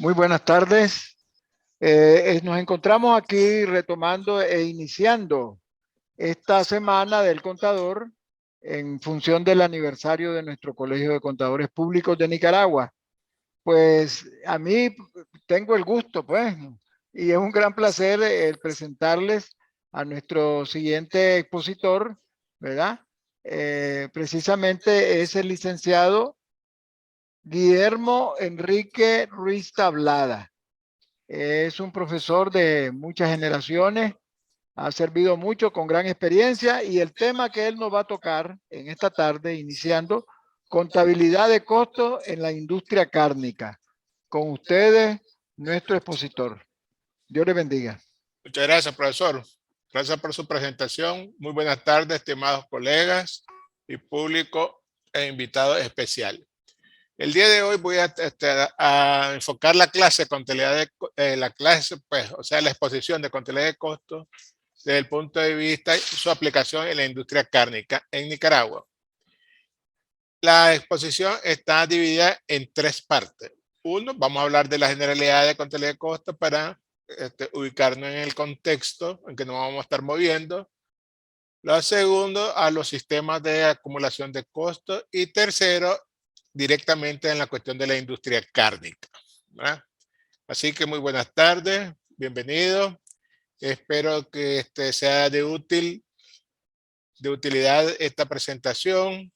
Muy buenas tardes. Nos encontramos aquí retomando e iniciando esta semana del contador en función del aniversario de nuestro Colegio de Contadores Públicos de Nicaragua. Pues a mí tengo el gusto, pues, y es un gran placer el presentarles a nuestro siguiente expositor, ¿verdad? Precisamente es el licenciado Guillermo Enrique Ruiz Tablada. Es un profesor de muchas generaciones, ha servido mucho con gran experiencia y el tema que él nos va a tocar en esta tarde, iniciando, contabilidad de costos en la industria cárnica. Con ustedes, nuestro expositor. Dios le bendiga. Muchas gracias, profesor. Gracias por su presentación. Muy buenas tardes, estimados colegas y público e invitado especial. El día de hoy voy a enfocar la clase contabilidad de la clase, pues, o sea, la exposición de contabilidad de costos desde el punto de vista de su aplicación en la industria cárnica en Nicaragua. La exposición está dividida en tres partes. Uno, vamos a hablar de la generalidad de contabilidad de costos para ubicarnos en el contexto en que nos vamos a estar moviendo. Lo segundo, a los sistemas de acumulación de costos. Y tercero, directamente en la cuestión de la industria cárnica, ¿verdad? Así que muy buenas tardes, bienvenidos. Espero que sea de utilidad esta presentación.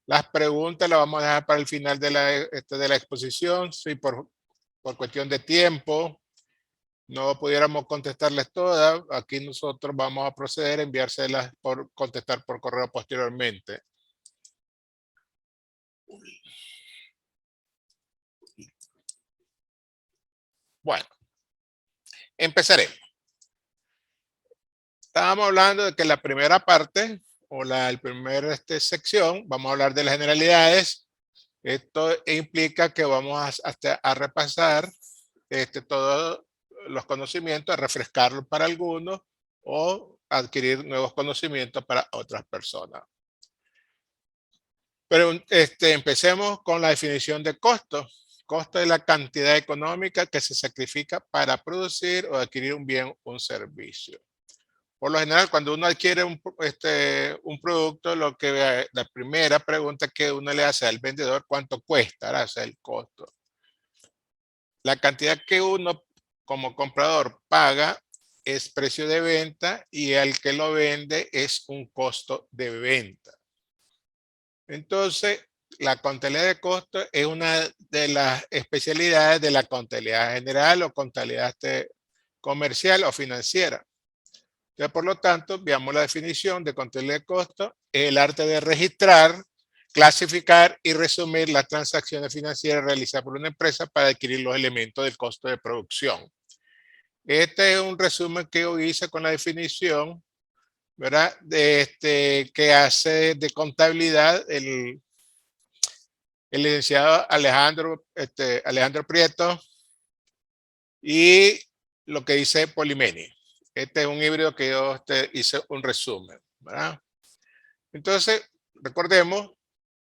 Las preguntas las vamos a dejar para el final de la exposición. Sí, por cuestión de tiempo no pudiéramos contestarles todas, aquí nosotros vamos a proceder a enviárselas por contestar por correo posteriormente. Bueno, empezaremos. Estábamos hablando de que la primera parte o el primer sección, vamos a hablar de las generalidades. Esto implica que vamos a repasar todos los conocimientos, a refrescarlos para algunos o adquirir nuevos conocimientos para otras personas. Pero empecemos con la definición de costo. Costo es la cantidad económica que se sacrifica para producir o adquirir un bien o un servicio. Por lo general, cuando uno adquiere un producto, la primera pregunta que uno le hace al vendedor, ¿cuánto cuesta? O sea, el costo. La cantidad que uno como comprador paga es precio de venta y al que lo vende es un costo de venta. Entonces, la contabilidad de costos es una de las especialidades de la contabilidad general o contabilidad comercial o financiera. Entonces, por lo tanto, veamos la definición de contabilidad de costos: es el arte de registrar, clasificar y resumir las transacciones financieras realizadas por una empresa para adquirir los elementos del costo de producción. Este es un resumen que yo hice con la definición, ¿verdad? Que hace de contabilidad el licenciado Alejandro Prieto y lo que dice Polimeni. Este es un híbrido que yo hice un resumen, ¿verdad? Entonces, recordemos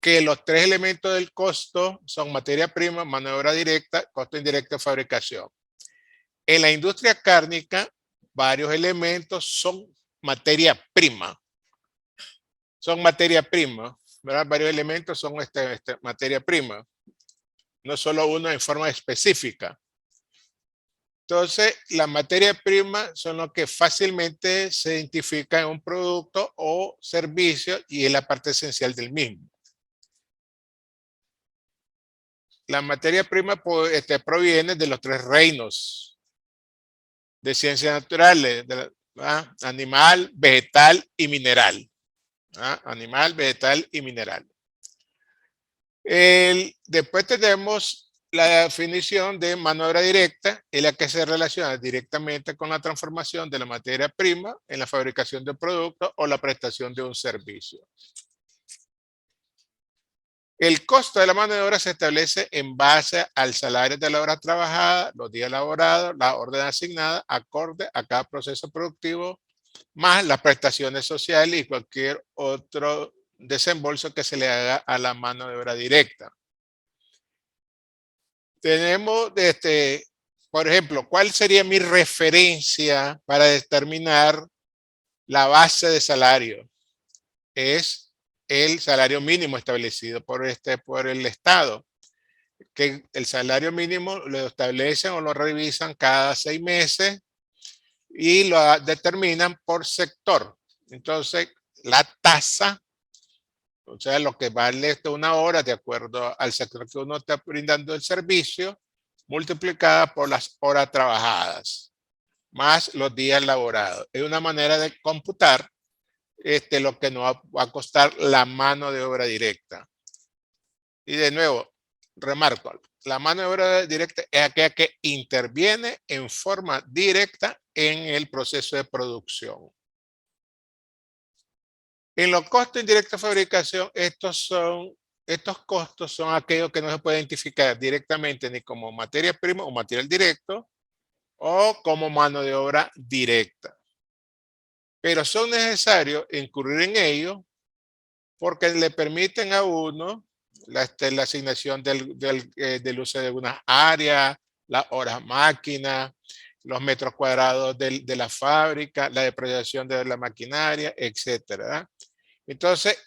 que los tres elementos del costo son materia prima, mano de obra directa, costo indirecto de fabricación. En la industria cárnica, varios elementos son materia prima. Son materia prima, ¿verdad? Varios elementos son materia prima. No solo uno en forma específica. Entonces, la materia prima son lo que fácilmente se identifica en un producto o servicio y es la parte esencial del mismo. La materia prima proviene de los tres reinos de ciencias naturales, animal, vegetal y mineral. Animal, vegetal y mineral. Después tenemos la definición de mano de obra directa, es la que se relaciona directamente con la transformación de la materia prima en la fabricación de un producto o la prestación de un servicio. El costo de la mano de obra se establece en base al salario de la hora trabajada, los días laborados, la orden asignada, acorde a cada proceso productivo, más las prestaciones sociales y cualquier otro desembolso que se le haga a la mano de obra directa. Tenemos, por ejemplo, ¿cuál sería mi referencia para determinar la base de salario? Es el salario mínimo establecido por el Estado, que el salario mínimo lo establecen o lo revisan cada 6 meses y lo determinan por sector. Entonces, la tasa, o sea, lo que vale una hora de acuerdo al sector que uno está brindando el servicio, multiplicada por las horas trabajadas, más los días laborados. Es una manera de computar lo que nos va a costar la mano de obra directa. Y de nuevo, remarco, la mano de obra directa es aquella que interviene en forma directa en el proceso de producción. En los costos indirectos de fabricación, estos costos son aquellos que no se puede identificar directamente ni como materia prima o material directo o como mano de obra directa. Pero son necesarios incurrir en ello porque le permiten a uno la asignación del uso de algunas áreas, las horas máquina, los metros cuadrados de la fábrica, la depreciación de la maquinaria, etcétera. Entonces,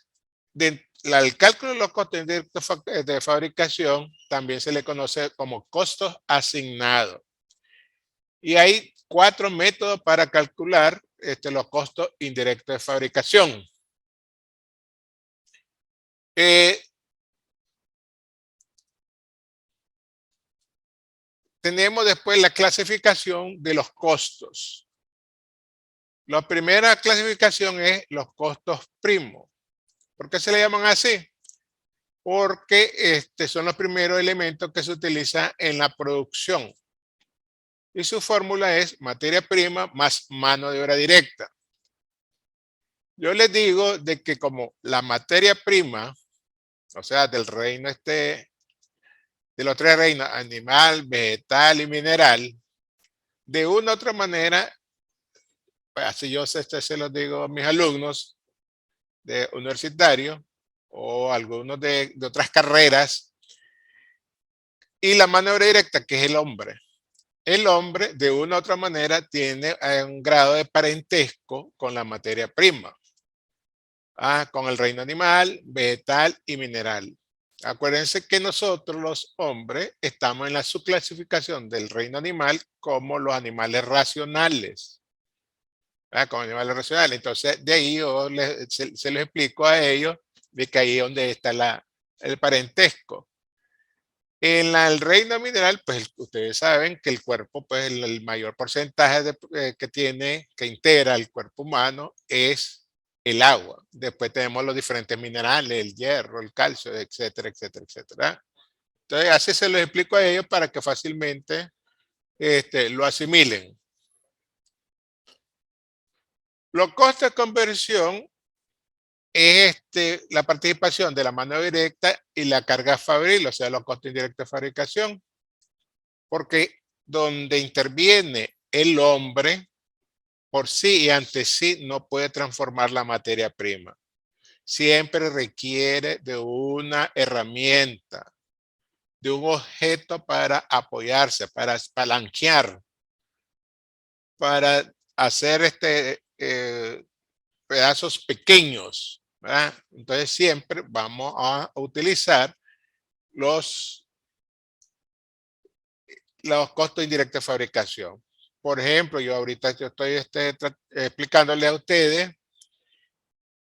al cálculo de los costos indirectos de fabricación también se le conoce como costos asignados. Y hay 4 métodos para calcular los costos indirectos de fabricación. Tenemos después la clasificación de los costos. La primera clasificación es los costos primos. ¿Por qué se le llaman así? Porque son los primeros elementos que se utilizan en la producción. Y su fórmula es materia prima más mano de obra directa. Yo les digo de que como la materia prima, o sea, del reino de los 3 reinos, animal, vegetal y mineral, de una u otra manera, pues así yo se los digo a mis alumnos de universitarios o algunos de otras carreras, y la mano de obra directa, que es el hombre. El hombre, de una u otra manera, tiene un grado de parentesco con la materia prima, con el reino animal, vegetal y mineral. Acuérdense que nosotros los hombres estamos en la subclasificación del reino animal como los animales racionales. Como animales racionales. Entonces, de ahí yo se les explico a ellos de que ahí es donde está el parentesco. En el reino mineral, pues ustedes saben que el cuerpo, pues el mayor porcentaje que integra el cuerpo humano es el agua. Después tenemos los diferentes minerales, el hierro, el calcio, etcétera, etcétera, etcétera. Entonces, así se los explico a ellos para que fácilmente lo asimilen. Los costos de conversión es la participación de la mano directa y la carga fabril, o sea, los costos indirectos de fabricación, porque donde interviene el hombre, por sí y ante sí no puede transformar la materia prima. Siempre requiere de una herramienta, de un objeto para apoyarse, para palanquear, para hacer pedazos pequeños, ¿verdad? Entonces siempre vamos a utilizar los costos indirectos de fabricación. Por ejemplo, yo ahorita estoy explicándole a ustedes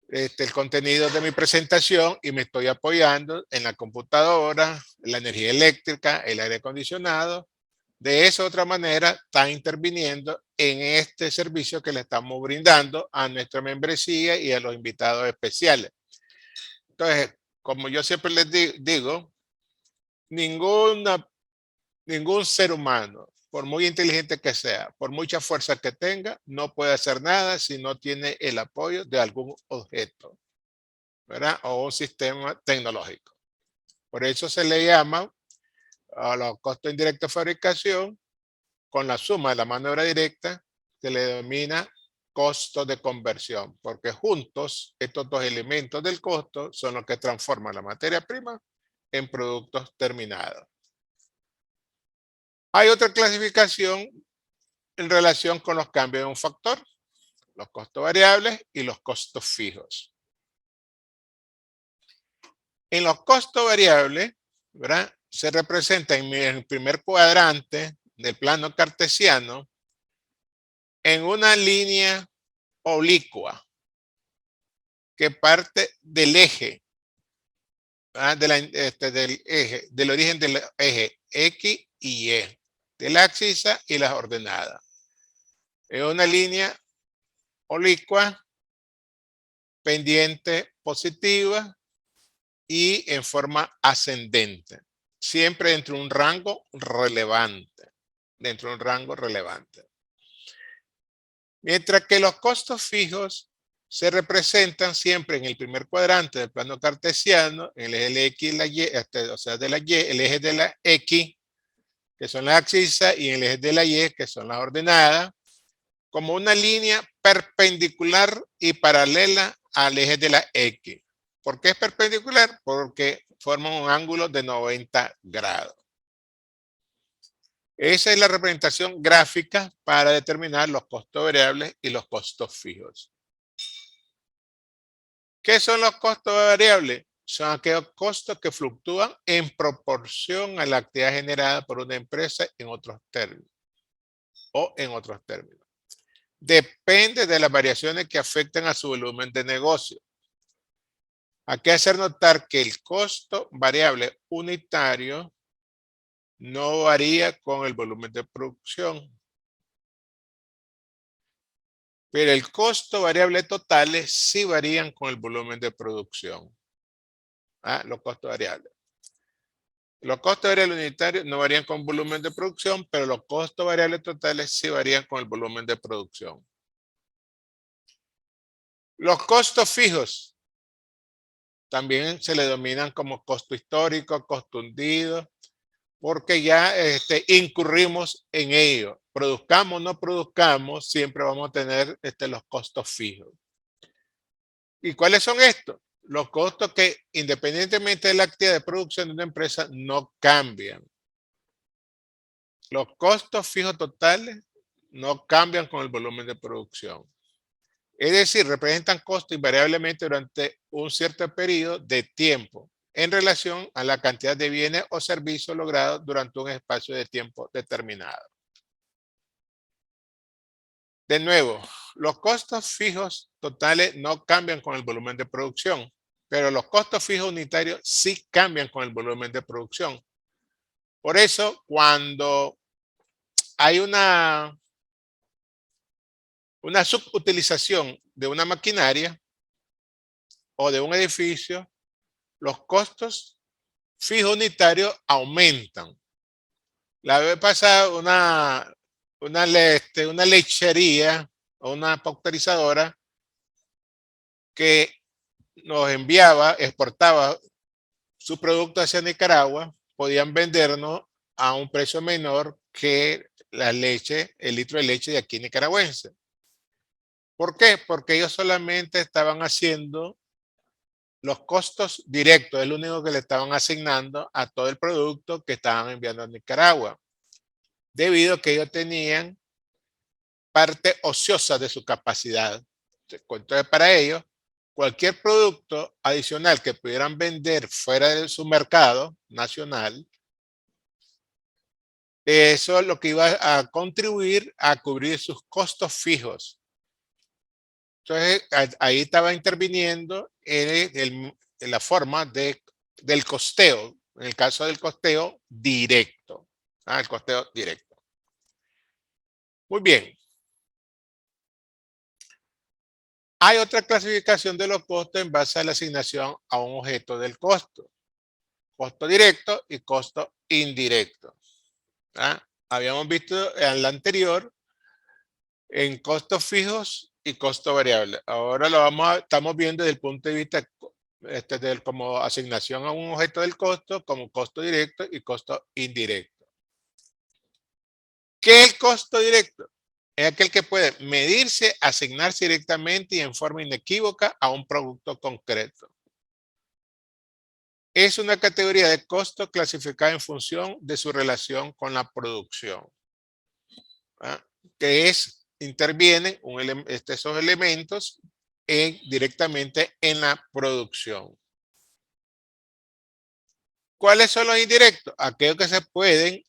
el contenido de mi presentación y me estoy apoyando en la computadora, la energía eléctrica, el aire acondicionado. De esa otra manera está interviniendo en este servicio que le estamos brindando a nuestra membresía y a los invitados especiales. Entonces, como yo siempre les digo, ningún ser humano, por muy inteligente que sea, por mucha fuerza que tenga, no puede hacer nada si no tiene el apoyo de algún objeto, ¿verdad? O un sistema tecnológico. Por eso se le llama a los costos indirectos de fabricación, con la suma de la mano de obra directa, se le denomina costo de conversión, porque juntos estos dos elementos del costo son los que transforman la materia prima en productos terminados. Hay otra clasificación en relación con los cambios de un factor, los costos variables y los costos fijos. En los costos variables, ¿verdad?, se representa en el primer cuadrante del plano cartesiano en una línea oblicua que parte del eje, del origen del eje X y Y, de la abscisa y las ordenadas. Es una línea oblicua, pendiente positiva y en forma ascendente, siempre dentro de un rango relevante, Mientras que los costos fijos se representan siempre en el primer cuadrante del plano cartesiano, en el eje de X y la Y, o sea, de la Y, el eje de la X, que son las abscisas, y el eje de la Y, que son las ordenadas, como una línea perpendicular y paralela al eje de la X. ¿Por qué es perpendicular? Porque forman un ángulo de 90 grados. Esa es la representación gráfica para determinar los costos variables y los costos fijos. ¿Qué son los costos variables? Son aquellos costos que fluctúan en proporción a la actividad generada por una empresa en otros términos. Depende de las variaciones que afectan a su volumen de negocio. Hay que hacer notar que el costo variable unitario no varía con el volumen de producción, pero el costo variable totales sí varían con el volumen de producción. Los costos variables. Los costos variables unitarios no varían con volumen de producción, pero los costos variables totales sí varían con el volumen de producción. Los costos fijos también se le denominan como costo histórico, costo hundido, porque ya incurrimos en ello. Produzcamos o no produzcamos, siempre vamos a tener los costos fijos. ¿Y cuáles son estos? Los costos que, independientemente de la actividad de producción de una empresa, no cambian. Los costos fijos totales no cambian con el volumen de producción. Es decir, representan costos invariablemente durante un cierto periodo de tiempo en relación a la cantidad de bienes o servicios logrados durante un espacio de tiempo determinado. De nuevo, los costos fijos totales no cambian con el volumen de producción, pero los costos fijos unitarios sí cambian con el volumen de producción. Por eso, cuando hay una subutilización de una maquinaria o de un edificio, los costos fijos unitarios aumentan. La vez pasada una lechería o una pasteurizadora que nos exportaba su producto hacia Nicaragua, podían vendernos a un precio menor que la leche, el litro de leche de aquí nicaragüense. ¿Por qué? Porque ellos solamente estaban haciendo los costos directos, es lo único que le estaban asignando a todo el producto que estaban enviando a Nicaragua, debido a que ellos tenían parte ociosa de su capacidad. Entonces, para ellos, cualquier producto adicional que pudieran vender fuera de su mercado nacional, eso es lo que iba a contribuir a cubrir sus costos fijos. Entonces, ahí estaba interviniendo en la forma del costeo, en el caso del costeo directo. El costeo directo. Muy bien. Hay otra clasificación de los costos en base a la asignación a un objeto del costo. Costo directo y costo indirecto. Habíamos visto en la anterior en costos fijos y costo variable. Ahora estamos viendo desde el punto de vista como asignación a un objeto del costo, como costo directo y costo indirecto. ¿Qué es el costo directo? Es aquel que puede medirse, asignarse directamente y en forma inequívoca a un producto concreto. es una categoría de costo clasificada en función de su relación con la producción. ¿Ah? Que intervienen esos elementos directamente en la producción. ¿Cuáles son los indirectos? Aquellos que se pueden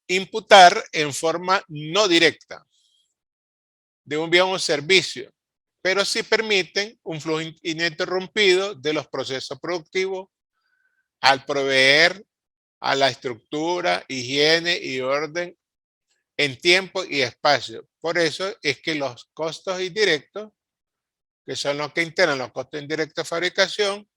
imputar en forma no directa de un bien o servicio, pero sí permiten un flujo ininterrumpido de los procesos productivos al proveer a la estructura, higiene y orden en tiempo y espacio. Por eso es que los costos indirectos, que son los que integran los costos indirectos de fabricación,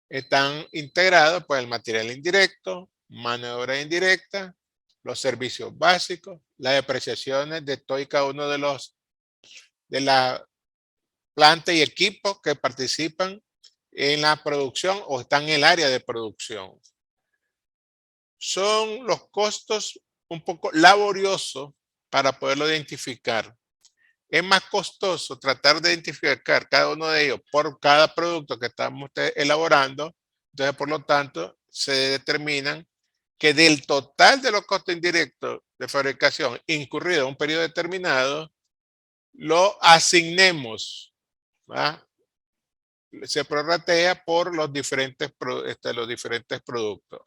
están integrados por el material indirecto, mano de obra indirecta, los servicios básicos, las depreciaciones de todo y cada uno de la planta y equipos que participan en la producción o están en el área de producción. Son los costos un poco laboriosos para poderlo identificar. Es más costoso tratar de identificar cada uno de ellos por cada producto que estamos elaborando. Entonces, por lo tanto, se determinan que del total de los costos indirectos de fabricación incurridos en un periodo determinado, lo asignemos, ¿verdad? Se prorratea por los diferentes productos.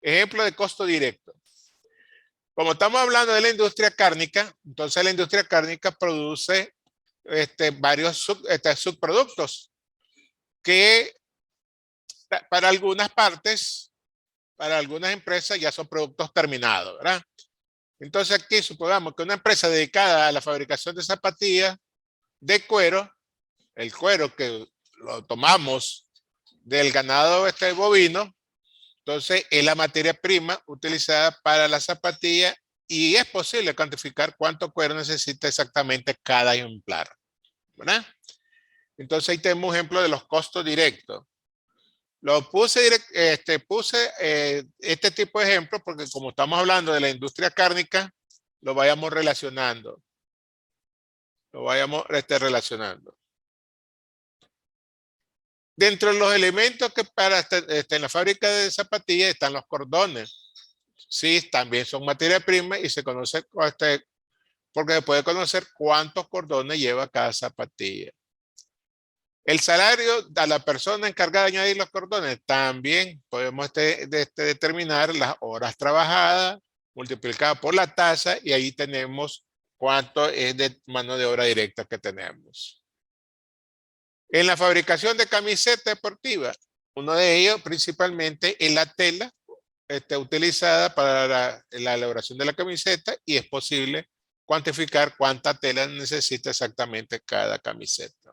Ejemplo de costo directo. Como estamos hablando de la industria cárnica, entonces la industria cárnica produce varios subproductos que para algunas partes, para algunas empresas ya son productos terminados, ¿verdad? Entonces aquí supongamos que una empresa dedicada a la fabricación de zapatillas de cuero, el cuero que lo tomamos del ganado bovino, entonces es la materia prima utilizada para la zapatilla y es posible cuantificar cuánto cuero necesita exactamente cada ejemplar, ¿verdad? Entonces ahí tenemos un ejemplo de los costos directos. Puse este tipo de ejemplos porque como estamos hablando de la industria cárnica, lo vayamos relacionando. Relacionando. Dentro de los elementos que para en la fábrica de zapatillas están los cordones. Sí, también son materia prima y se conoce porque se puede conocer cuántos cordones lleva cada zapatilla. El salario a la persona encargada de añadir los cordones, también podemos determinar las horas trabajadas multiplicadas por la tasa y ahí tenemos cuánto es de mano de obra directa que tenemos. En la fabricación de camisetas deportivas, uno de ellos principalmente es la tela utilizada para la elaboración de la camiseta y es posible cuantificar cuánta tela necesita exactamente cada camiseta.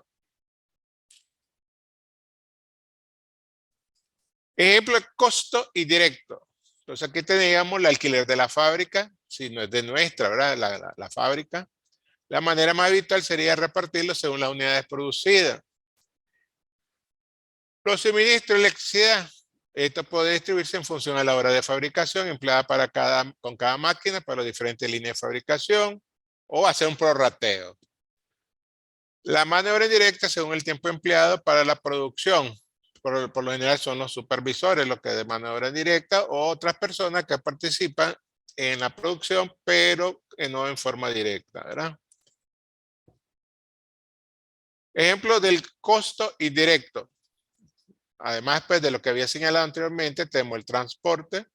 Ejemplo de costo indirecto. Entonces aquí teníamos el alquiler de la fábrica, si no es de nuestra, ¿verdad? La fábrica. La manera más habitual sería repartirlo según las unidades producidas. Los suministros de electricidad. Esto puede distribuirse en función a la hora de fabricación empleada con cada máquina para las diferentes líneas de fabricación o hacer un prorrateo. La mano de obra indirecta según el tiempo empleado para la producción. Por lo general son los supervisores los que de mano de obra indirecta o otras personas que participan en la producción pero no en forma directa, ¿verdad? Ejemplo del costo indirecto. Además, pues, de lo que había señalado anteriormente, tenemos el transporte.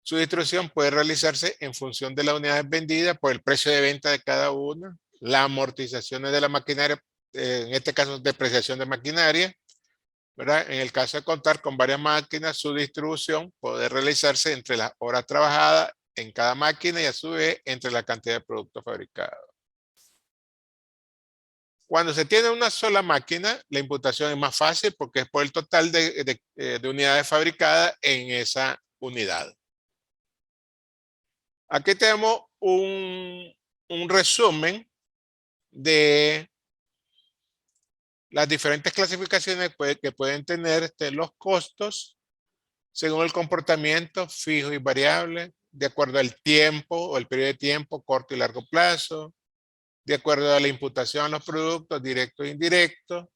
Su distribución puede realizarse en función de las unidades vendidas por el precio de venta de cada una, las amortizaciones de la maquinaria, en este caso depreciación de maquinaria, ¿verdad? En el caso de contar con varias máquinas, su distribución puede realizarse entre las horas trabajadas en cada máquina y a su vez entre la cantidad de productos fabricados. Cuando se tiene una sola máquina, la imputación es más fácil porque es por el total de unidades fabricadas en esa unidad. Aquí tenemos un resumen de las diferentes clasificaciones que pueden tener los costos según el comportamiento fijo y variable, de acuerdo al tiempo o el periodo de tiempo, corto y largo plazo, de acuerdo a la imputación a los productos, directo e indirecto,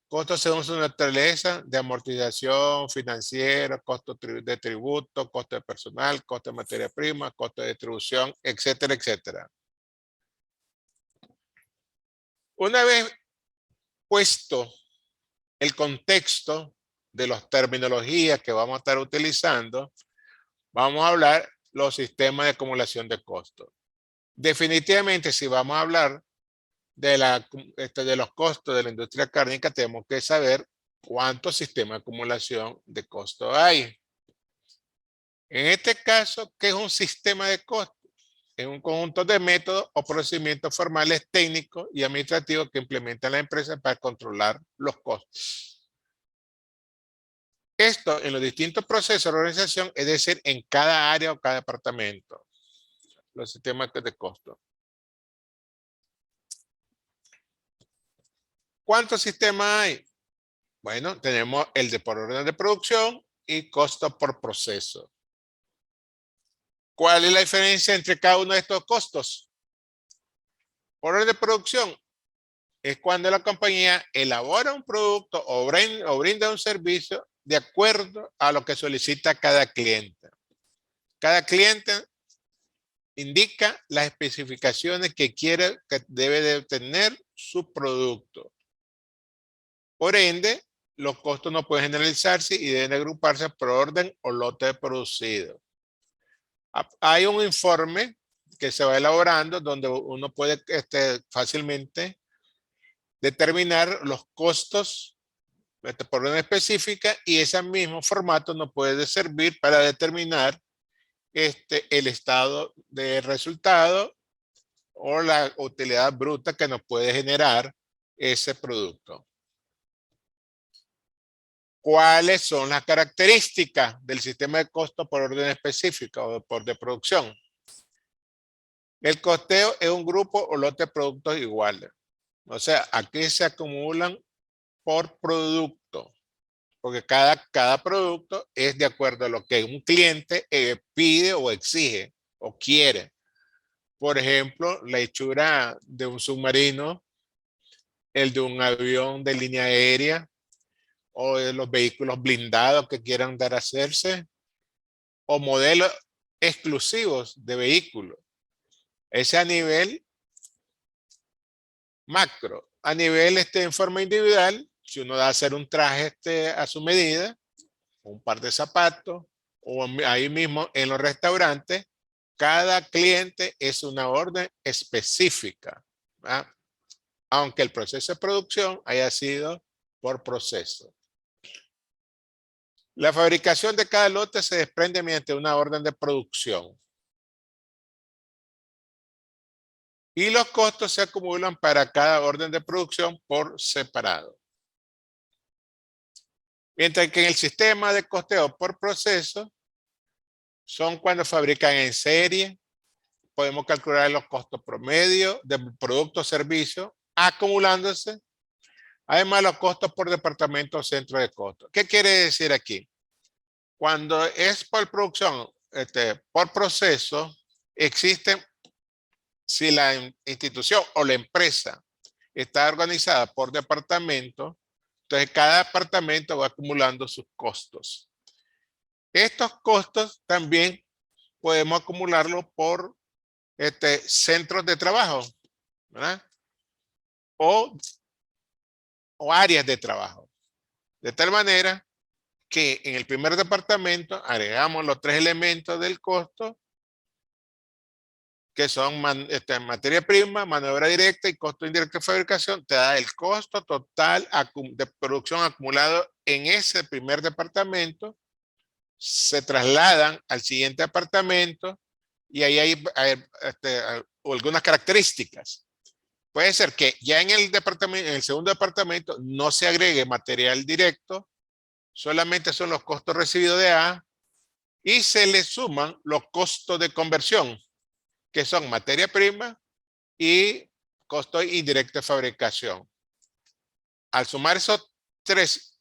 costos según su naturaleza, de amortización financiera, costo de tributo, costo de personal, costo de materia prima, costo de distribución, etcétera, etcétera. Una vez puesto el contexto de las terminologías que vamos a estar utilizando, vamos a hablar los sistemas de acumulación de costos. Definitivamente, si vamos a hablar de los costos de la industria cárnica, tenemos que saber cuántos sistemas de acumulación de costos hay. En este caso, ¿qué es un sistema de costos? Es un conjunto de métodos o procedimientos formales, técnicos y administrativos que implementan la empresa para controlar los costos. Esto en los distintos procesos de organización, es decir, en cada área o cada departamento. Los sistemas de costo. ¿Cuántos sistemas hay? Bueno, tenemos el de por orden de producción y costo por proceso. ¿Cuál es la diferencia entre cada uno de estos costos? Por orden de producción es cuando la compañía elabora un producto o brinda un servicio de acuerdo a lo que solicita cada cliente. Cada cliente indica las especificaciones que quiere, que debe de tener su producto. Por ende, los costos no pueden generalizarse y deben agruparse por orden o lote producido. Hay un informe que se va elaborando donde uno puede fácilmente determinar los costos por orden específica, y ese mismo formato nos puede servir para determinar el estado de resultado o la utilidad bruta que nos puede generar ese producto. ¿Cuáles son las características del sistema de costo por orden específica o por de producción? El costeo es un grupo o lote de productos iguales. O sea, aquí se acumulan por producto, porque cada producto es de acuerdo a lo que un cliente pide o exige o quiere. Por ejemplo, la hechura de un submarino, el de un avión de línea aérea, o de los vehículos blindados que quieran dar a hacerse, o modelos exclusivos de vehículos. Ese a nivel macro. A nivel en forma individual, si uno da a hacer un traje a su medida, un par de zapatos, o ahí mismo en los restaurantes, cada cliente es una orden específica, ¿verdad? Aunque el proceso de producción haya sido por proceso. La fabricación de cada lote se desprende mediante una orden de producción. Y los costos se acumulan para cada orden de producción por separado. Mientras que en el sistema de costeo por proceso, son cuando fabrican en serie, podemos calcular los costos promedio de producto o servicio, acumulándose. Además, los costos por departamento o centro de costos. ¿Qué quiere decir aquí? Cuando es por producción, por proceso, existen, si la institución o la empresa está organizada por departamento, entonces cada departamento va acumulando sus costos. Estos costos también podemos acumularlos por centros de trabajo, ¿verdad? O áreas de trabajo. De tal manera que en el primer departamento agregamos los tres elementos del costo, que son materia prima, mano de obra directa y costo indirecto de fabricación. Te da el costo total de producción acumulado en ese primer departamento. Se trasladan al siguiente departamento y ahí hay algunas características. Puede ser que ya en el departamento, en el segundo departamento, no se agregue material directo, solamente son los costos recibidos de A y se le suman los costos de conversión, que son materia prima y costo indirecto de fabricación. Al sumar esos tres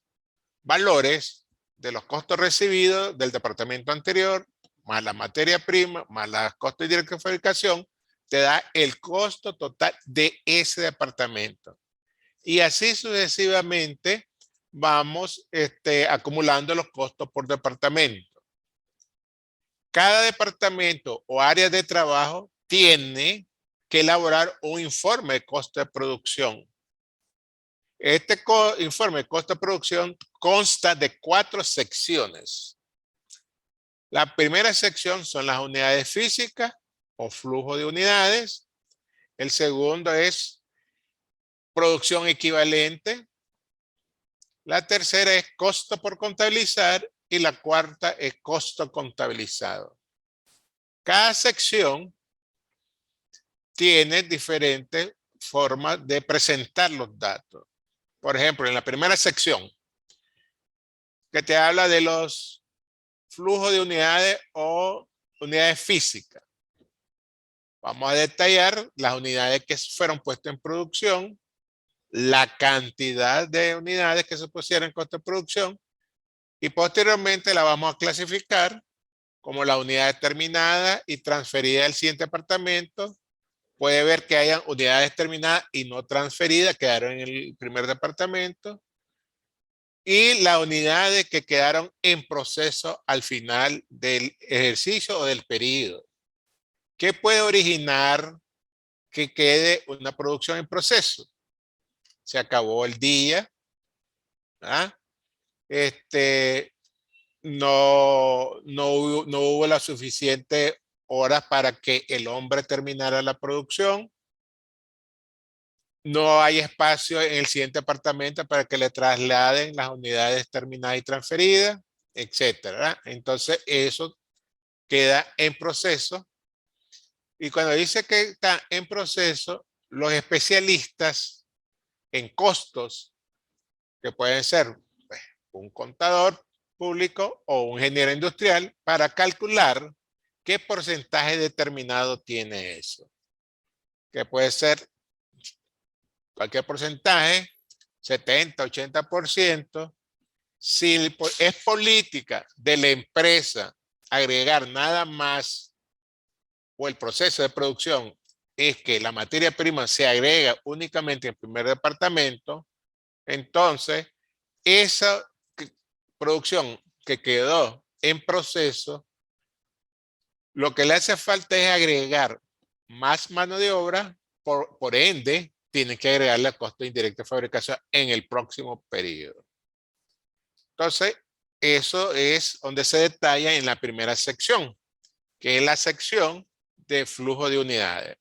valores de los costos recibidos del departamento anterior, más la materia prima, más los costos indirectos de fabricación, te da el costo total de ese departamento. Y así sucesivamente vamos acumulando los costos por departamento. Cada departamento o área de trabajo tiene que elaborar un informe de costo de producción. Este informe de costo de producción consta de 4 secciones. La primera sección son las unidades físicas o flujo de unidades. El segundo es producción equivalente. La tercera es costo por contabilizar y la cuarta es costo contabilizado. Cada sección tiene diferentes formas de presentar los datos. Por ejemplo, en la primera sección, que te habla de los flujos de unidades o unidades físicas. Vamos a detallar las unidades que fueron puestas en producción, la cantidad de unidades que se pusieron en costo de producción y posteriormente la vamos a clasificar como la unidad determinada y transferida al siguiente departamento. Puede ver que hayan unidades terminadas y no transferidas, quedaron en el primer departamento. Y las unidades que quedaron en proceso al final del ejercicio o del periodo. ¿Qué puede originar que quede una producción en proceso? Se acabó el día. ¿Ah? No hubo la suficiente horas para que el hombre terminara la producción. No hay espacio en el siguiente departamento para que le trasladen las unidades terminadas y transferidas, etcétera. Entonces, eso queda en proceso. Y cuando dice que está en proceso, los especialistas en costos, que pueden ser pues, un contador público o un ingeniero industrial, para calcular qué porcentaje determinado tiene eso. Que puede ser cualquier porcentaje, 70, 80%. Si es política de la empresa agregar nada más o el proceso de producción es que la materia prima se agrega únicamente en el primer departamento, entonces esa producción que quedó en proceso, lo que le hace falta es agregar más mano de obra, por ende, tiene que agregarle el costo indirecto de fabricación en el próximo periodo. Entonces, eso es donde se detalla en la primera sección, que es la sección de flujo de unidades.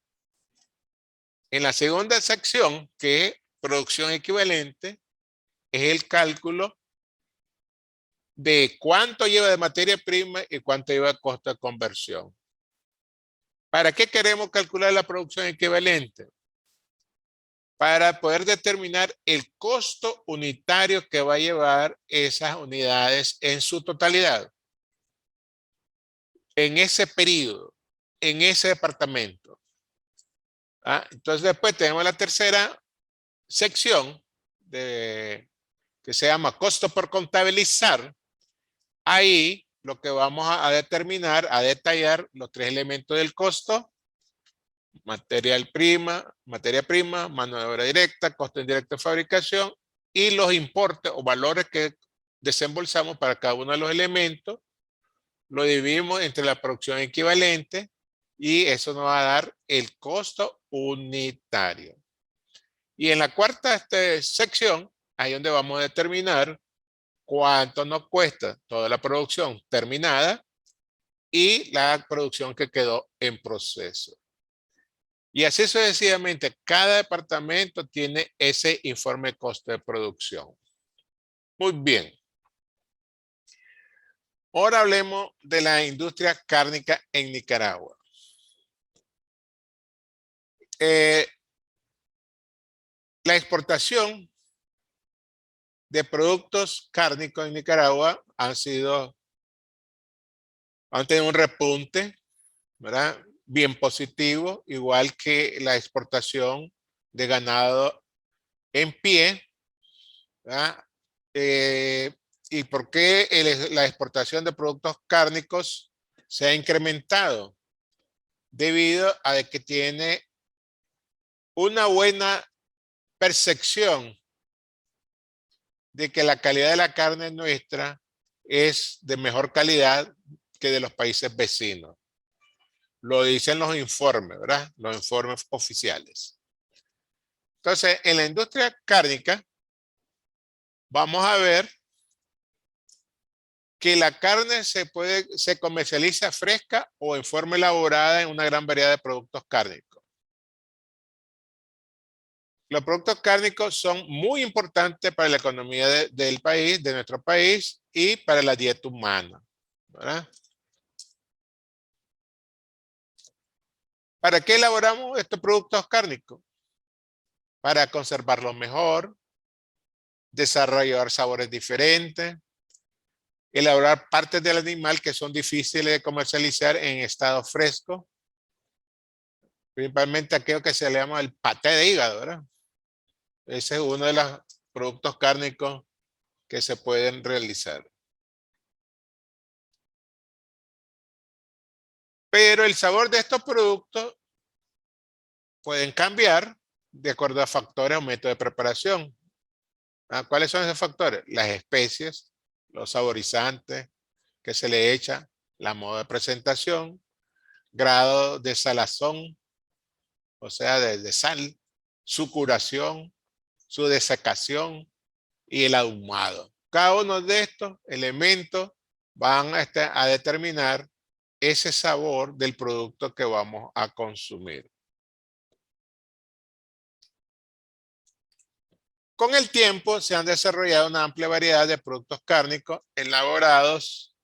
En la segunda sección, que es producción equivalente, es el cálculo de cuánto lleva de materia prima y cuánto lleva de costo de conversión. ¿Para qué queremos calcular la producción equivalente? Para poder determinar el costo unitario que va a llevar esas unidades en su totalidad. En ese periodo, en ese departamento. Entonces después tenemos la tercera sección que se llama costo por contabilizar. Ahí lo que vamos a determinar, a detallar los 3 elementos del costo: materia prima, mano de obra directa, costo indirecto de fabricación y los importes o valores que desembolsamos para cada uno de los elementos. Lo dividimos entre la producción equivalente y eso nos va a dar el costo unitario. Y en la cuarta sección, ahí donde vamos a determinar cuánto nos cuesta toda la producción terminada y la producción que quedó en proceso. Y así sucesivamente, cada departamento tiene ese informe de costo de producción. Muy bien. Ahora hablemos de la industria cárnica en Nicaragua. La exportación de productos cárnicos en Nicaragua han tenido un repunte, ¿verdad? Bien positivo, igual que la exportación de ganado en pie, ¿verdad? ¿Y por qué la exportación de productos cárnicos se ha incrementado? Debido a que tiene una buena percepción de que la calidad de la carne nuestra es de mejor calidad que de los países vecinos. Lo dicen los informes, ¿verdad? Los informes oficiales. Entonces, en la industria cárnica, vamos a ver que la carne se comercializa fresca o en forma elaborada en una gran variedad de productos cárnicos. Los productos cárnicos son muy importantes para la economía del país, de nuestro país, y para la dieta humana, ¿verdad? ¿Para qué elaboramos estos productos cárnicos? Para conservarlos mejor, desarrollar sabores diferentes, elaborar partes del animal que son difíciles de comercializar en estado fresco, principalmente aquello que se le llama el paté de hígado, ¿verdad? Ese es uno de los productos cárnicos que se pueden realizar. Pero el sabor de estos productos pueden cambiar de acuerdo a factores o métodos de preparación. ¿Cuáles son esos factores? Las especies, los saborizantes que se le echa, la modo de presentación, grado de salazón, o sea, de sal, su curación, su desecación y el ahumado. Cada uno de estos elementos van a determinar ese sabor del producto que vamos a consumir. Con el tiempo se han desarrollado una amplia variedad de productos cárnicos elaborados,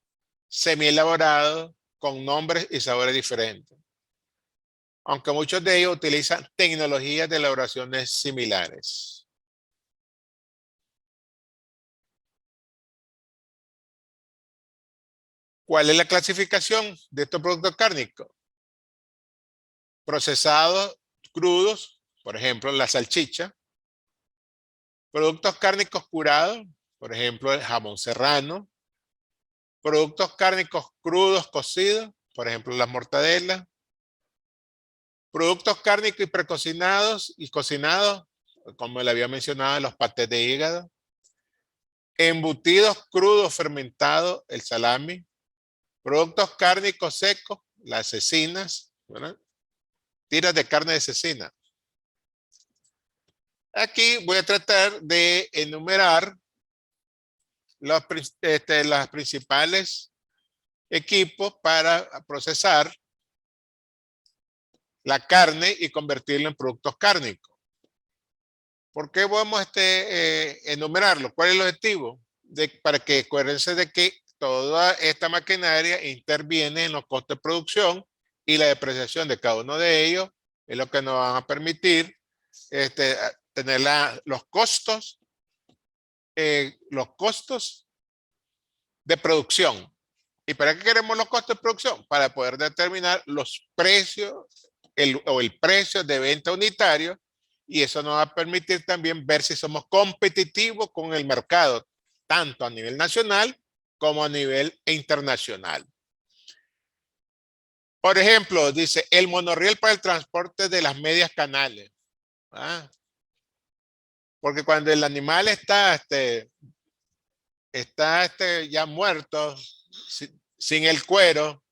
semi-elaborados, con nombres y sabores diferentes, aunque muchos de ellos utilizan tecnologías de elaboraciones similares. ¿Cuál es la clasificación de estos productos cárnicos? Procesados, crudos, por ejemplo, la salchicha. Productos cárnicos curados, por ejemplo, el jamón serrano. Productos cárnicos crudos cocidos, por ejemplo, la mortadela. Productos cárnicos y precocinados y cocinados, como le había mencionado, los patés de hígado. Embutidos crudos fermentados, el salami. Productos cárnicos secos, las cecinas, ¿verdad? Tiras de carne de cecina. Aquí voy a tratar de enumerar los principales equipos para procesar la carne y convertirlo en productos cárnicos. ¿Por qué vamos a enumerarlo? ¿Cuál es el objetivo? Para que acuérdense de que toda esta maquinaria interviene en los costos de producción y la depreciación de cada uno de ellos es lo que nos van a permitir tener los costos de producción. ¿Y para qué queremos los costos de producción? Para poder determinar los precios o el precio de venta unitario, y eso nos va a permitir también ver si somos competitivos con el mercado, tanto a nivel nacional como a nivel internacional. Por ejemplo, dice el monorriel para el transporte de las medias canales. Porque cuando el animal está ya muerto, sin el cuero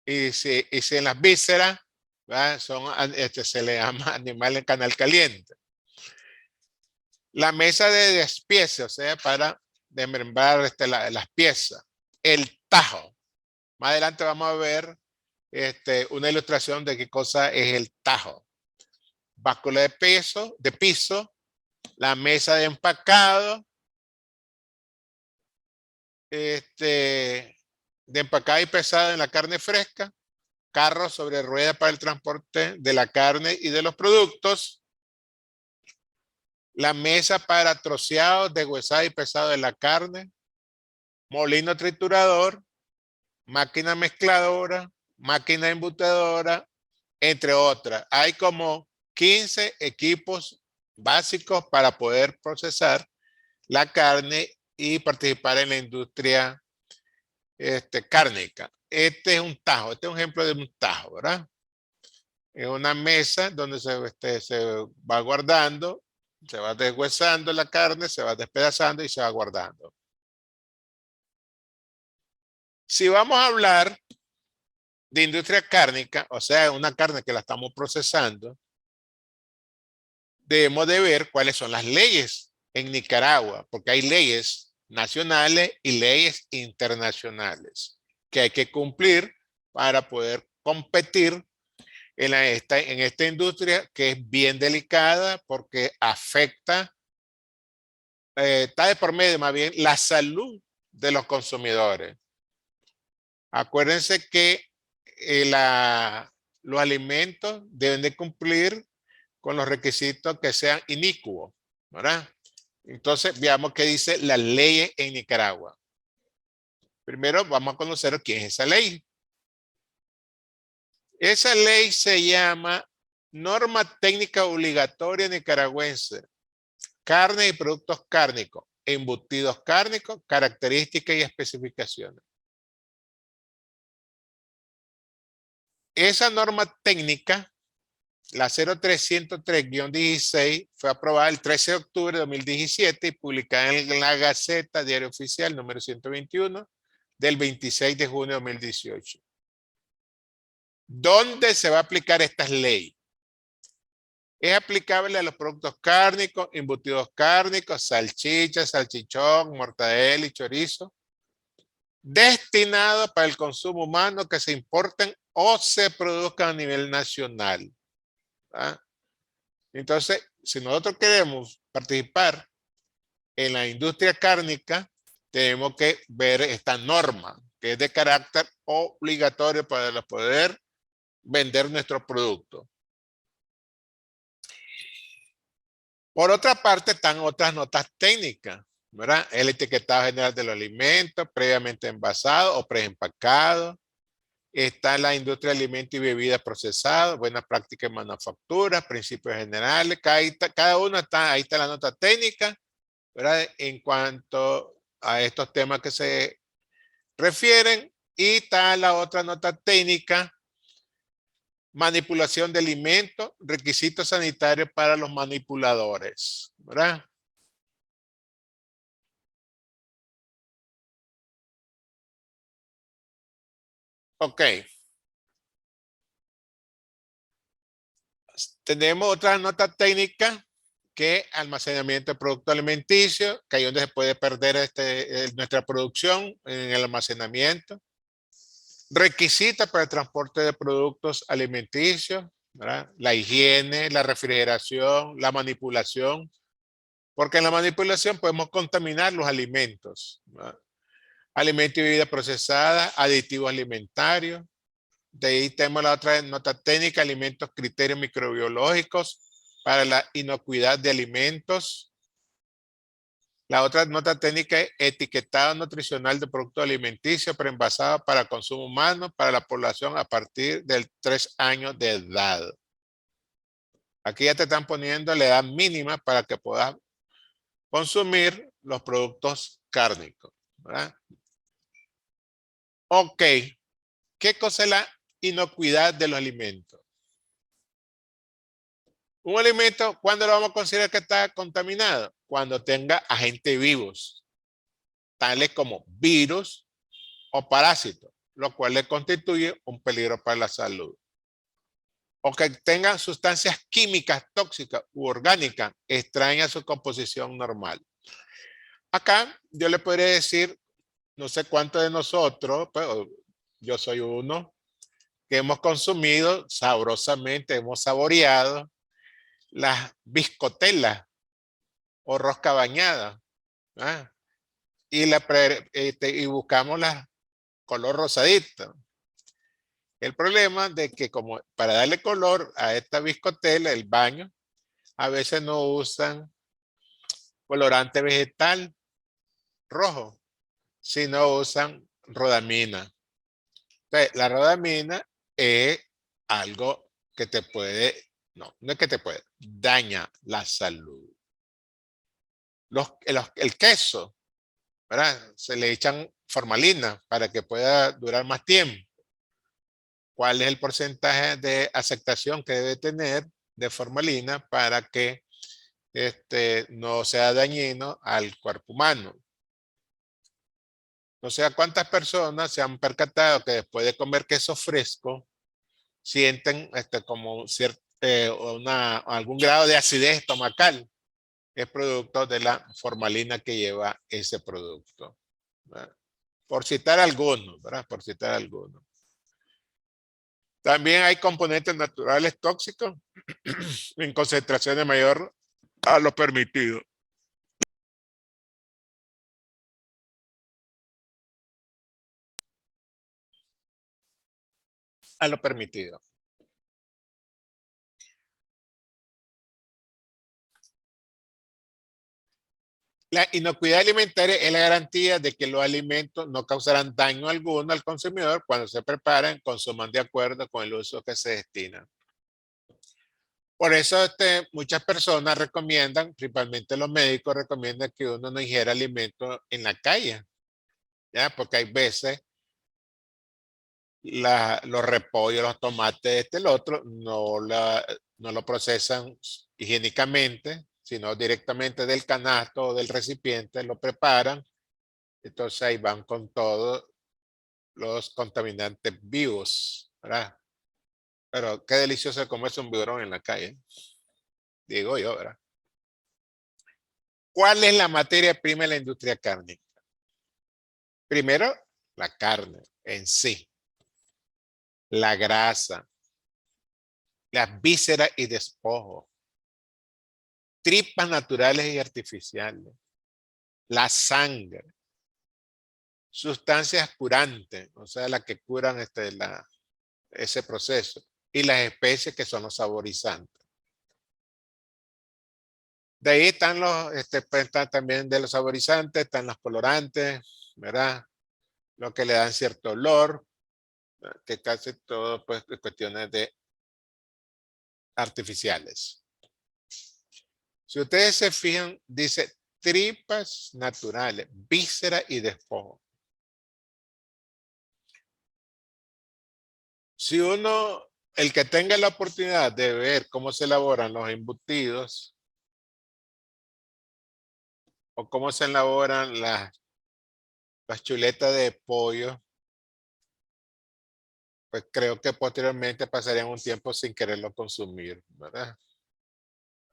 y sin las vísceras, se le llama animal en canal caliente. La mesa de despiece, o sea, para desmembrar las piezas. El tajo. Más adelante vamos a ver una ilustración de qué cosa es el tajo. Báscula de piso, la mesa de empacado, de empacado y pesado en la carne fresca, carros sobre ruedas para el transporte de la carne y de los productos, la mesa para troceado, deshuesado y pesado de la carne, molino triturador, máquina mezcladora, máquina embutidora, entre otras. Hay como 15 equipos básicos para poder procesar la carne y participar en la industria cárnica. Este es un tajo, este es un ejemplo de un tajo, ¿verdad? Es una mesa donde se va guardando, se va deshuesando la carne, se va despedazando y se va guardando. Si vamos a hablar de industria cárnica, o sea, una carne que la estamos procesando, debemos de ver cuáles son las leyes en Nicaragua, porque hay leyes nacionales y leyes internacionales que hay que cumplir para poder competir en esta industria, que es bien delicada porque afecta, está de por medio más bien la salud de los consumidores. Acuérdense que los alimentos deben de cumplir con los requisitos que sean inicuos, ¿verdad? Entonces, veamos qué dice la ley en Nicaragua. Primero vamos a conocer quién es esa ley. Esa ley se llama Norma Técnica Obligatoria Nicaragüense, Carne y Productos Cárnicos, Embutidos Cárnicos, Características y Especificaciones. Esa norma técnica, la 0303-16, fue aprobada el 13 de octubre de 2017 y publicada en la Gaceta Diario Oficial número 121 del 26 de junio de 2018. ¿Dónde se va a aplicar esta ley? Es aplicable a los productos cárnicos, embutidos cárnicos, salchichas, salchichón, mortadela y chorizo, destinados para el consumo humano que se importen o se produzcan a nivel nacional. ¿Ah? Entonces, si nosotros queremos participar en la industria cárnica, tenemos que ver esta norma, que es de carácter obligatorio para poder vender nuestro producto. Por otra parte, están otras notas técnicas, ¿verdad? El etiquetado general de los alimentos, previamente envasado o preempacado. Está la industria de alimentos y bebidas procesados, buenas prácticas en manufactura, principios generales. Cada uno está, ahí está la nota técnica, ¿verdad? En cuanto a estos temas que se refieren. Y está la otra nota técnica, manipulación de alimentos, requisitos sanitarios para los manipuladores, ¿verdad? Ok. Tenemos otra nota técnica, que almacenamiento de producto alimenticio, que ahí donde se puede perder nuestra producción en el almacenamiento. Requisitos para el transporte de productos alimenticios, ¿verdad? La higiene, la refrigeración, la manipulación, porque en la manipulación podemos contaminar los alimentos, ¿verdad? Alimentos y bebidas procesadas, aditivos alimentarios. De ahí tenemos la otra nota técnica, alimentos, criterios microbiológicos para la inocuidad de alimentos. La otra nota técnica es etiquetado nutricional de productos alimenticios preenvasados para consumo humano para la población a partir de 3 años de edad. Aquí ya te están poniendo la edad mínima para que puedas consumir los productos cárnicos, ¿verdad? Ok, ¿qué cosa es la inocuidad de los alimentos? Un alimento, ¿cuándo lo vamos a considerar que está contaminado? Cuando tenga agentes vivos, tales como virus o parásitos, lo cual le constituye un peligro para la salud. O que tengan sustancias químicas tóxicas u orgánicas extrañas a su composición normal. Acá yo le podría decir, no sé cuántos de nosotros, pero yo soy uno, que hemos consumido sabrosamente, hemos saboreado las biscotelas o rosca bañada, ¿ah? Y buscamos la color rosadita. El problema de que como para darle color a esta viscotela, el baño, a veces no usan colorante vegetal rojo, sino usan rodamina. Entonces, la rodamina es algo que te puede, no es que te puede, daña la salud. El queso, ¿verdad? Se le echan formalina para que pueda durar más tiempo. ¿Cuál es el porcentaje de aceptación que debe tener de formalina para que no sea dañino al cuerpo humano? O sea, ¿cuántas personas se han percatado que después de comer queso fresco sienten como algún grado de acidez estomacal? Es producto de la formalina que lleva ese producto, ¿verdad? Por citar algunos, ¿verdad? Por citar algunos. También hay componentes naturales tóxicos en concentraciones mayor a lo permitido. A lo permitido. La inocuidad alimentaria es la garantía de que los alimentos no causarán daño alguno al consumidor cuando se preparan, consuman de acuerdo con el uso que se destina. Por eso muchas personas recomiendan, principalmente los médicos recomiendan que uno no ingiera alimentos en la calle, ¿ya? Porque hay veces los repollos, los tomates, el otro, no lo procesan higiénicamente, sino directamente del canasto o del recipiente, lo preparan. Entonces ahí van con todos los contaminantes vivos, ¿verdad? Pero qué delicioso comerse un biberón en la calle, digo yo, ¿verdad? ¿Cuál es la materia prima de la industria cárnica? Primero, la carne en sí, la grasa, las vísceras y despojos, tripas naturales y artificiales, la sangre, sustancias curantes, o sea, las que curan ese proceso, y las especies que son los saborizantes. De ahí están están también de los saborizantes, están los colorantes, ¿verdad? Lo que le dan cierto olor, ¿verdad? Que casi todo, pues, cuestiones artificiales. Si ustedes se fijan, dice tripas naturales, vísceras y despojo. Si el que tenga la oportunidad de ver cómo se elaboran los embutidos o cómo se elaboran las chuletas de pollo, pues creo que posteriormente pasarían un tiempo sin quererlo consumir, ¿verdad?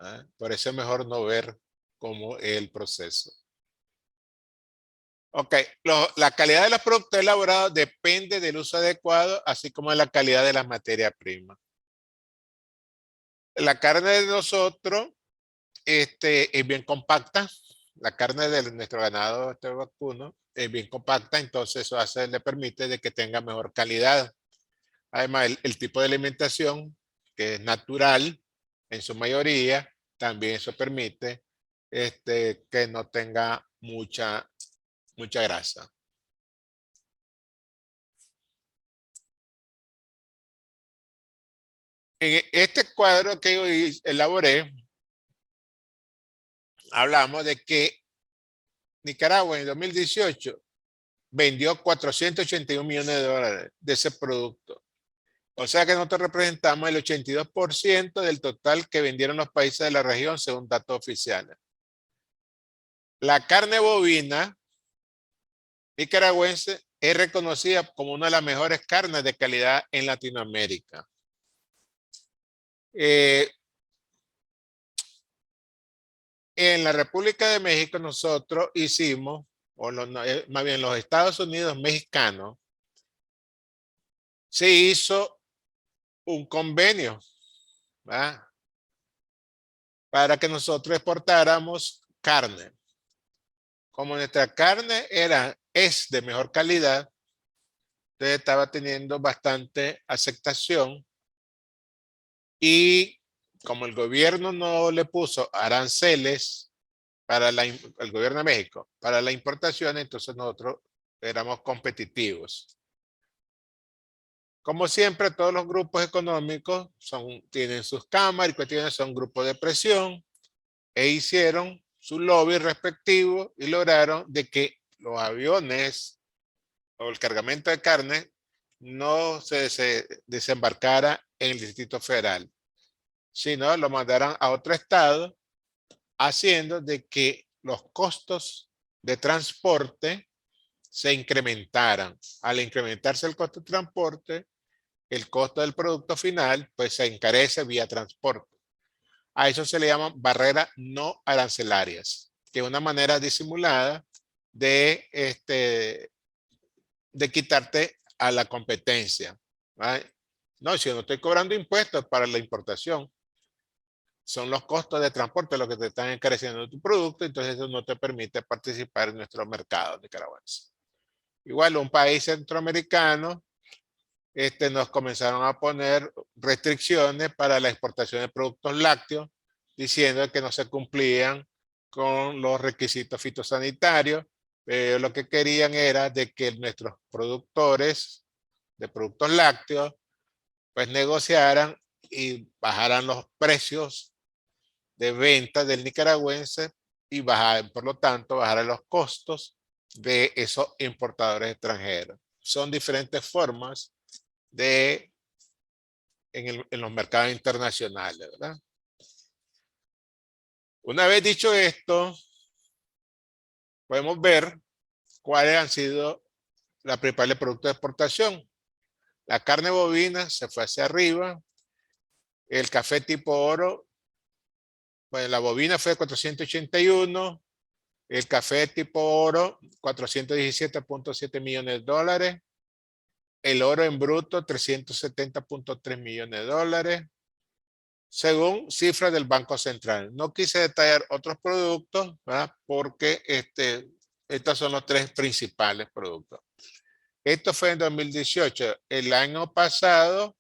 ¿Ah? Por eso es mejor no ver cómo es el proceso. Ok, la calidad de los productos elaborados depende del uso adecuado, así como de la calidad de las materias primas. La carne de nosotros es bien compacta. La carne de nuestro ganado vacuno es bien compacta, entonces eso le permite de que tenga mejor calidad. Además, el tipo de alimentación, que es natural en su mayoría, también eso permite que no tenga mucha grasa. En este cuadro que yo elaboré, hablamos de que Nicaragua en 2018 vendió 481 millones de dólares de ese producto. O sea que nosotros representamos el 82% del total que vendieron los países de la región según datos oficiales. La carne bovina nicaragüense es reconocida como una de las mejores carnes de calidad en Latinoamérica. En la República de México nosotros hicimos, más bien los Estados Unidos mexicanos, se hizo un convenio, ¿verdad? Para que nosotros exportáramos carne. Como nuestra carne es de mejor calidad, estaba teniendo bastante aceptación y como el gobierno no le puso aranceles para el gobierno de México para la importación, entonces nosotros éramos competitivos. Como siempre, todos los grupos económicos tienen sus cámaras y cuestiones, son grupos de presión e hicieron su lobby respectivo y lograron de que los aviones o el cargamento de carne no se desembarcara en el Distrito Federal, sino lo mandaran a otro estado, haciendo de que los costos de transporte se incrementaran. Al incrementarse el costo de transporte, el costo del producto final pues se encarece vía transporte. A eso se le llaman barreras no arancelarias, que es una manera disimulada de quitarte a la competencia. ¿Vale? No, si yo no estoy cobrando impuestos para la importación, son los costos de transporte los que te están encareciendo tu producto, entonces eso no te permite participar en nuestro mercado nicaragüense. Igual un país centroamericano, nos comenzaron a poner restricciones para la exportación de productos lácteos, diciendo que no se cumplían con los requisitos fitosanitarios, pero lo que querían era de que nuestros productores de productos lácteos pues negociaran y bajaran los precios de venta del nicaragüense y por lo tanto, bajaran los costos de esos importadores extranjeros. Son diferentes formas en los mercados internacionales, ¿verdad? Una vez dicho esto, podemos ver cuáles han sido los principales productos de exportación. La carne bovina se fue hacia arriba. El café tipo oro, pues la bovina fue 481. El café tipo oro, 417.7 millones de dólares. El oro en bruto, 370.3 millones de dólares. Según cifras del Banco Central. No quise detallar otros productos, ¿verdad? Porque estos son los tres principales productos. Esto fue en 2018. El año pasado,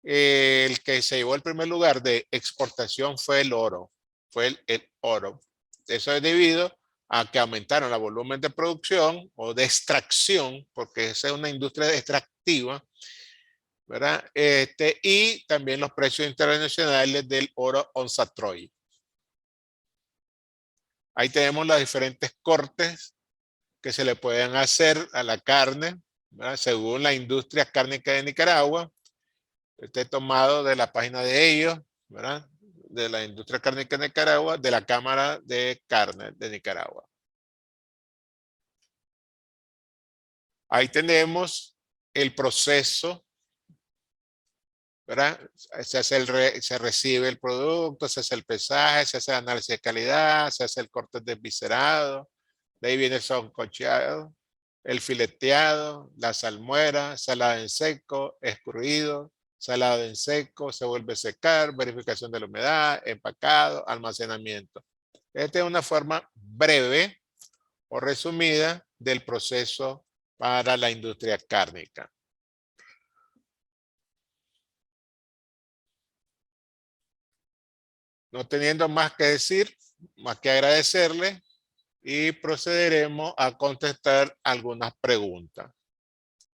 el que se llevó el primer lugar de exportación fue el oro. Fue el oro. Eso es debido a que aumentaron el volumen de producción o de extracción, porque esa es una industria extractiva, ¿verdad? Y también los precios internacionales del oro onza Troy. Ahí tenemos los diferentes cortes que se le pueden hacer a la carne, ¿verdad? Según la industria cárnica de Nicaragua. Este tomado de la página de ellos, ¿verdad? De la industria cárnica de Nicaragua, de la Cámara de Carne de Nicaragua. Ahí tenemos el proceso, ¿verdad? Se recibe el producto, se hace el pesaje, se hace el análisis de calidad, se hace el corte desviscerado, de ahí viene el sancochado, el fileteado, la salmuera, salada en seco, escurrido, salado en seco, se vuelve a secar, verificación de la humedad, empacado, almacenamiento. Esta es una forma breve o resumida del proceso para la industria cárnica. No teniendo más que decir, más que agradecerle y procederemos a contestar algunas preguntas.